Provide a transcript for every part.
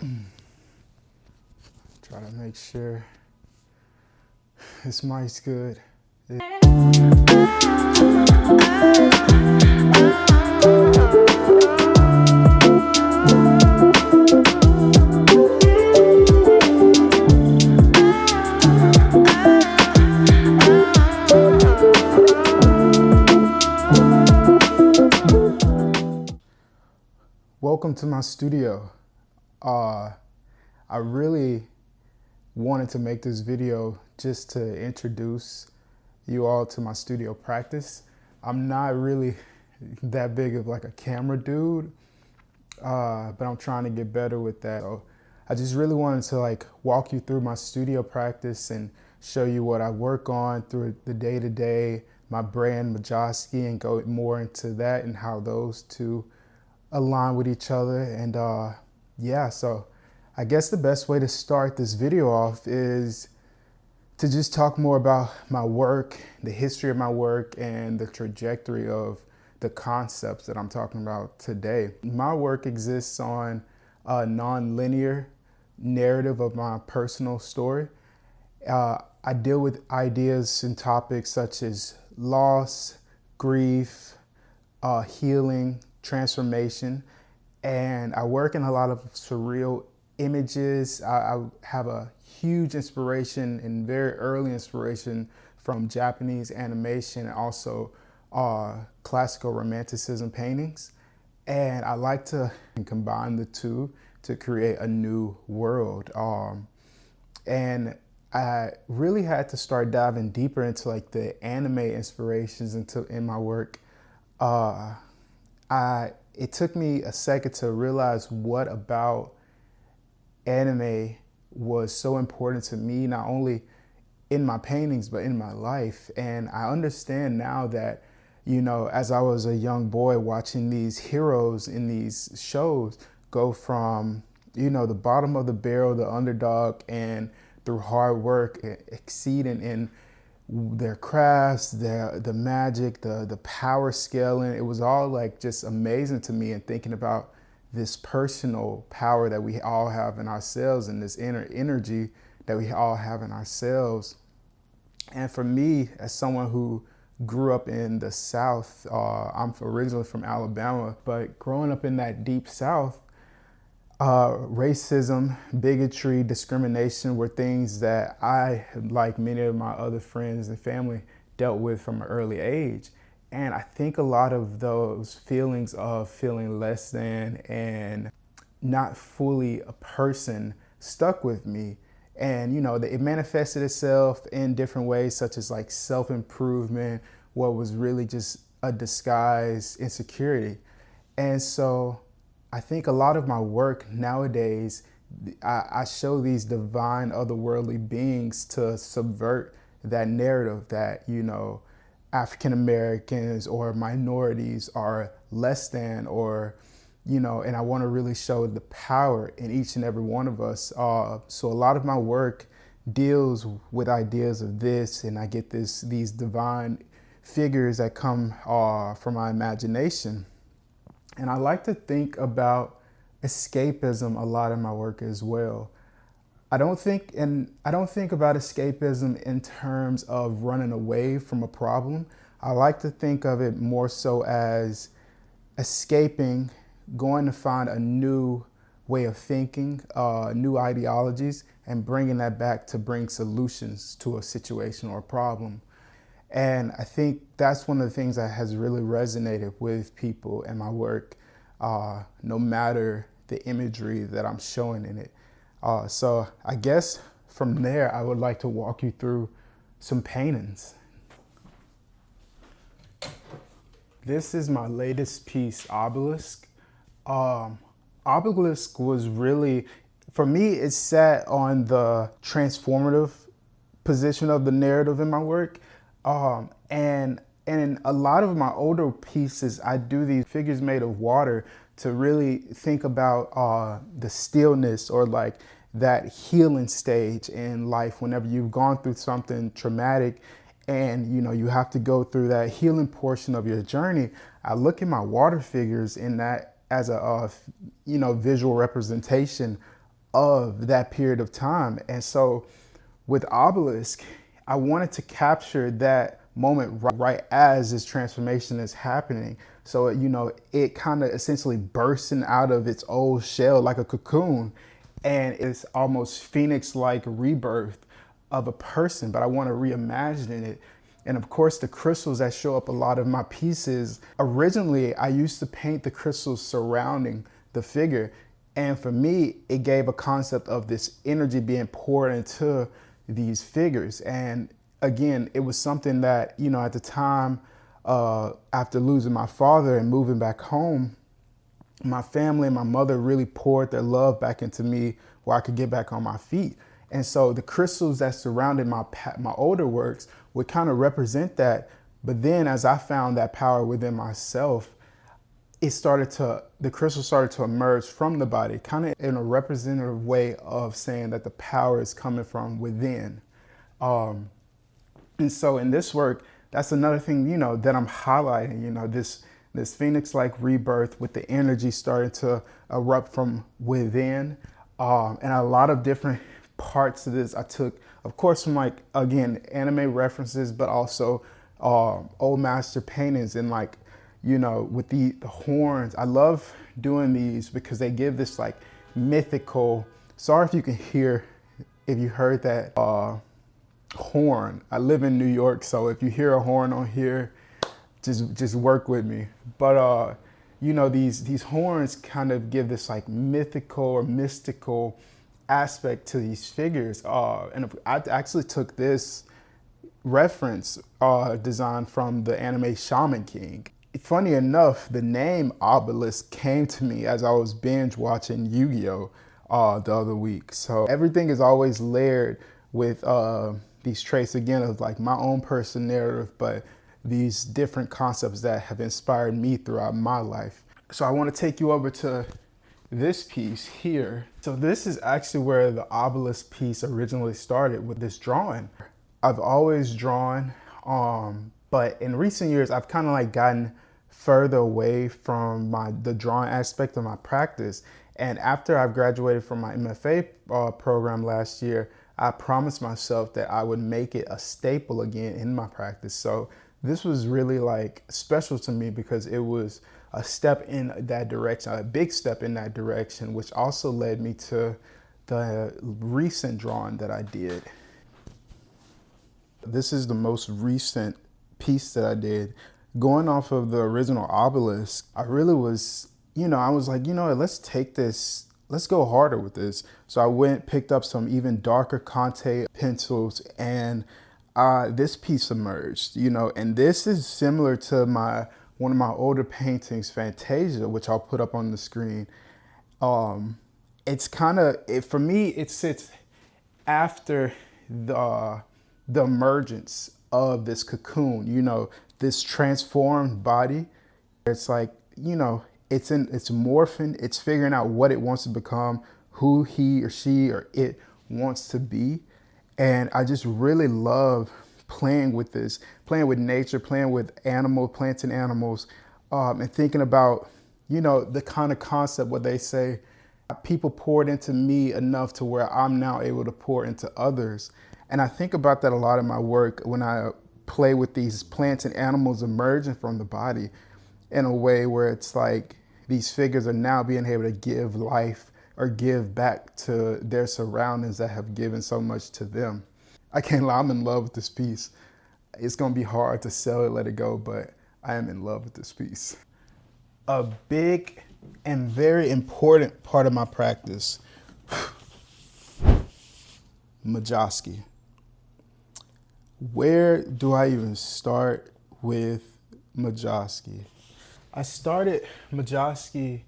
Try to make sure this mic's good. Welcome to my studio. I really wanted to make this video just to introduce you all to my studio practice. I'm not really that big of like a camera dude, but I'm trying to get better with that. So I just really wanted to like walk you through my studio practice and show you what I work on through the day-to-day, my brand Mijoshski, and go more into that and how those two align with each other. And yeah, so I guess the best way to start this video off is to just talk more about my work, the history of my work, and the trajectory of the concepts that I'm talking about today. My work exists on a non-linear narrative of my personal story. I deal with ideas and topics such as loss, grief, healing, transformation, and I work in a lot of surreal images. I have a huge inspiration and very early inspiration from Japanese animation and also classical romanticism paintings. And I like to combine the two to create a new world. And I really had to start diving deeper into like the anime inspirations in my work. It took me a second to realize what about anime was so important to me, not only in my paintings, but in my life. And I understand now that, you know, as I was a young boy watching these heroes in these shows go from, you know, the bottom of the barrel, the underdog, and through hard work, exceeding in their crafts, the magic, the power scaling, it was all like just amazing to me, and thinking about this personal power that we all have in ourselves and this inner energy that we all have in ourselves. And for me, as someone who grew up in the South, I'm originally from Alabama, but growing up in that deep South, racism, bigotry, discrimination were things that I, like many of my other friends and family, dealt with from an early age. And I think a lot of those feelings of feeling less than and not fully a person stuck with me. And, you know, it manifested itself in different ways, such as like self-improvement, what was really just a disguised insecurity. And so I think a lot of my work nowadays, I show these divine otherworldly beings to subvert that narrative that, you know, African Americans or minorities are less than, or, you know, and I want to really show the power in each and every one of us. So a lot of my work deals with ideas of this, and I get these divine figures that come from my imagination. And I like to think about escapism a lot in my work as well. I don't think about escapism in terms of running away from a problem. I like to think of it more so as escaping, going to find a new way of thinking, new ideologies, and bringing that back to bring solutions to a situation or a problem. And I think that's one of the things that has really resonated with people in my work, no matter the imagery that I'm showing in it. So I guess from there, I would like to walk you through some paintings. This is my latest piece, Obelisk. Obelisk was really, for me, it sat on the transformative position of the narrative in my work. And in a lot of my older pieces, I do these figures made of water to really think about the stillness, or like that healing stage in life whenever you've gone through something traumatic and, you know, you have to go through that healing portion of your journey. I look at my water figures in that as a, you know, visual representation of that period of time. And so with Obelisk, I wanted to capture that moment right as this transformation is happening. So, it kind of essentially bursting out of its old shell like a cocoon, and it's almost phoenix-like rebirth of a person, but I want to reimagine it. And of course, the crystals that show up a lot of my pieces, originally I used to paint the crystals surrounding the figure. And for me, it gave a concept of this energy being poured into these figures. And again, it was something that, at the time, after losing my father and moving back home, my family and my mother really poured their love back into me where I could get back on my feet. And so the crystals that surrounded my older works would kind of represent that. But then as I found that power within myself, the crystal started to emerge from the body, kind of in a representative way of saying that the power is coming from within. And so in this work, that's another thing, that I'm highlighting, this phoenix-like rebirth with the energy starting to erupt from within. And a lot of different parts of this I took, of course, from again, anime references, but also old master paintings and with the horns. I love doing these because they give this mythical, sorry if you can hear, if you heard that horn. I live in New York, so if you hear a horn on here, just work with me. But these horns kind of give this mythical or mystical aspect to these figures. And I actually took this reference design from the anime Shaman King. Funny enough, the name Obelisk came to me as I was binge watching Yu-Gi-Oh! The other week. So everything is always layered with these traits, again, of my own personal narrative, but these different concepts that have inspired me throughout my life. So I want to take you over to this piece here. So this is actually where the obelisk piece originally started, with this drawing. I've always drawn, but in recent years, I've kind of gotten further away from the drawing aspect of my practice. And after I've graduated from my MFA program last year, I promised myself that I would make it a staple again in my practice. So this was really special to me because it was a step in that direction, a big step in that direction, which also led me to the recent drawing that I did. This is the most recent piece that I did. Going off of the original obelisk, I really was, I was let's take this, let's go harder with this. So I picked up some even darker Conte pencils, and this piece emerged, and this is similar to one of my older paintings, Fantasia, which I'll put up on the screen. It's for me, it sits after the emergence of this cocoon, this transformed body. It's it's morphing, it's figuring out what it wants to become, who he or she or it wants to be. And I just really love playing with this, playing with nature, playing with plants and animals, and thinking about, the kind of concept where they say, people poured into me enough to where I'm now able to pour into others. And I think about that a lot in my work when I play with these plants and animals emerging from the body in a way where it's these figures are now being able to give life or give back to their surroundings that have given so much to them. I can't lie, I'm in love with this piece. It's gonna be hard to sell it, let it go, but I am in love with this piece. A big and very important part of my practice, Mijoshski. Where do I even start with Mijoshski? I started Mijoshski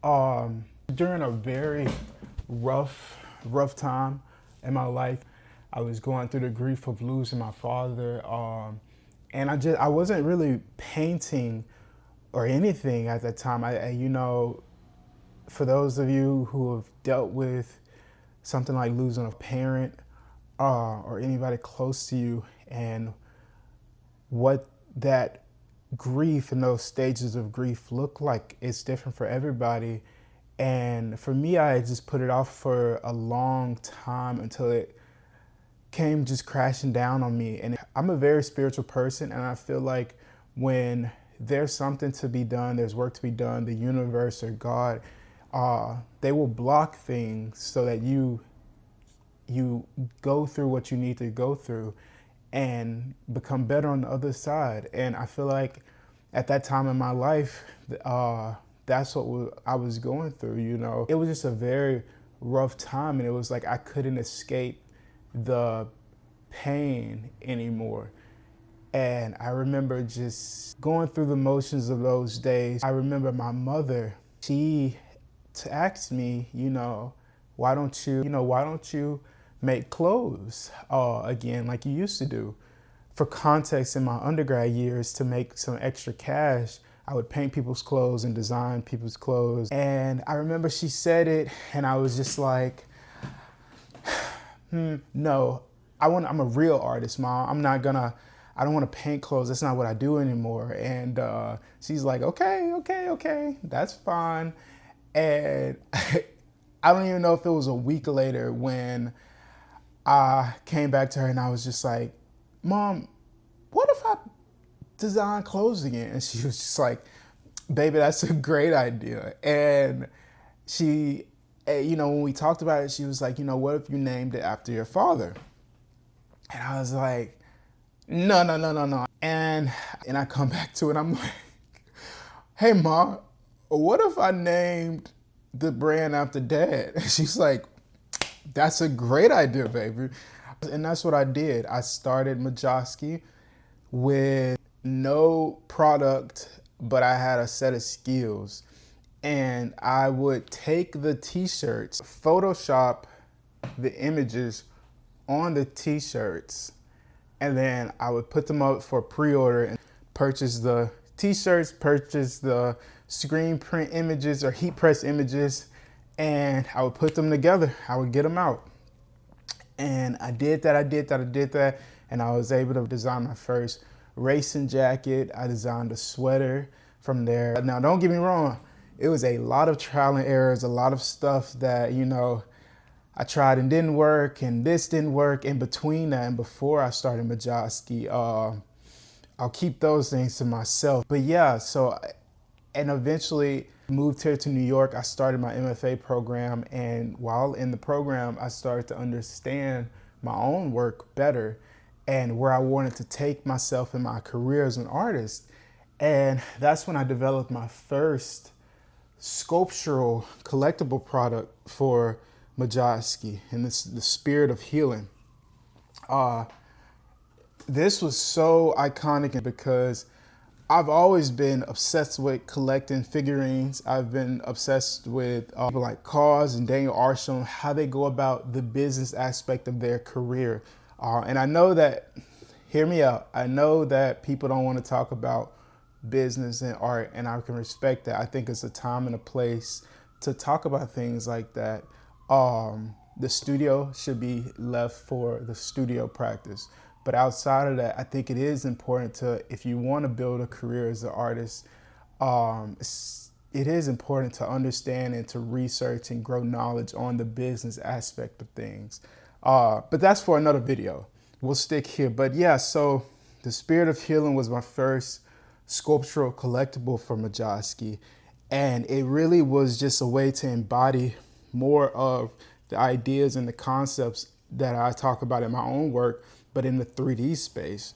during a very rough time in my life. I was going through the grief of losing my father, and I wasn't really painting or anything at that time. For those of you who have dealt with something like losing a parent or anybody close to you, and what that grief and those stages of grief look like, it's different for everybody. And for me, I had just put it off for a long time until it came just crashing down on me. And I'm a very spiritual person, and I feel like when there's something to be done, there's work to be done, the universe or God, they will block things so that you go through what you need to go through and become better on the other side. And I feel like at that time in my life, that's what I was going through, you know. It was just a very rough time, and it was like I couldn't escape the pain anymore. And I remember just going through the motions of those days. I remember my mother, she asked me, why don't you make clothes again like you used to do? For context, in my undergrad years, to make some extra cash, I would paint people's clothes and design people's clothes. And I remember she said it, and I was just like, no, I'm a real artist, Mom. I don't want to paint clothes. That's not what I do anymore. And she's like, okay, that's fine. And I don't even know if it was a week later when I came back to her and I was just like, Mom, what if I design clothes again? And she was just like, baby, that's a great idea. And she, when we talked about it, she was like, what if you named it after your father? And I was like, no. And I come back to it, I'm like, hey, Mom, what if I named the brand after Dad? And she's like, that's a great idea, baby. And that's what I did. I started Mijoshski with no product, but I had a set of skills. And I would take the t-shirts, Photoshop the images on the t-shirts, and then I would put them up for pre-order and purchase the t-shirts, purchase the screen print images or heat press images, and I would put them together. I would get them out. And I did that, and I was able to design my first racing jacket. I designed a sweater from there. Now, don't get me wrong, it was a lot of trial and errors, a lot of stuff that, I tried and didn't work, and this didn't work. In between that and before I started Mijoshski, I'll keep those things to myself. But yeah, and eventually moved here to New York. I started my MFA program, and while in the program, I started to understand my own work better and where I wanted to take myself in my career as an artist. And that's when I developed my first sculptural collectible product for Mijoshski, and it's the Spirit of Healing. This was so iconic because I've always been obsessed with collecting figurines. I've been obsessed with people like Cause and Daniel Arsham, how they go about the business aspect of their career. And I know that, hear me out, I know that people don't want to talk about business and art, and I can respect that. I think it's a time and a place to talk about things like that. The studio should be left for the studio practice. But outside of that, I think it is important to, if you want to build a career as an artist, it is important to understand and to research and grow knowledge on the business aspect of things. But that's for another video. We'll stick here. But yeah, so the Spirit of Healing was my first sculptural collectible for Mijoshski. And it really was just a way to embody more of the ideas and the concepts that I talk about in my own work, but in the 3D space.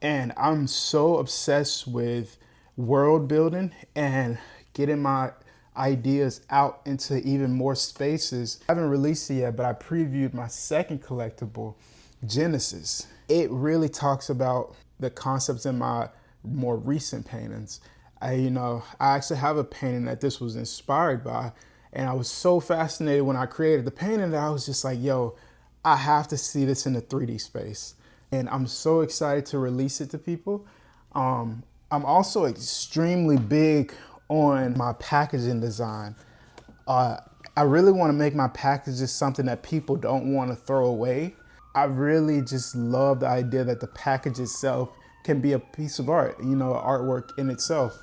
And I'm so obsessed with world building and getting my ideas out into even more spaces. I haven't released it yet, but I previewed my second collectible, Genesis. It really talks about the concepts in my more recent paintings. I actually have a painting that this was inspired by, and I was so fascinated when I created the painting that I was just like, yo, I have to see this in the 3D space. And I'm so excited to release it to people. I'm also extremely big on my packaging design. I really want to make my packages something that people don't want to throw away. I really just love the idea that the package itself can be a piece of art, artwork in itself.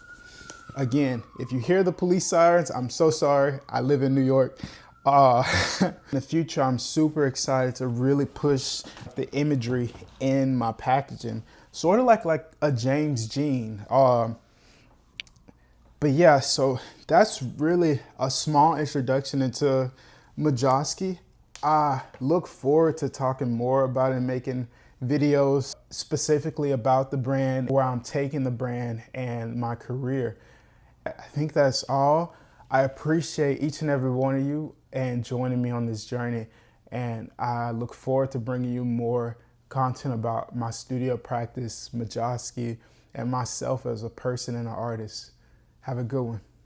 Again, if you hear the police sirens, I'm so sorry. I live in New York. In the future, I'm super excited to really push the imagery in my packaging, sort of like a James Jean. But yeah, so that's really a small introduction into Mijoshski. I look forward to talking more about it and making videos specifically about the brand, where I'm taking the brand and my career. I think that's all. I appreciate each and every one of you and joining me on this journey. And I look forward to bringing you more content about my studio practice, Mijoshski, and myself as a person and an artist. Have a good one.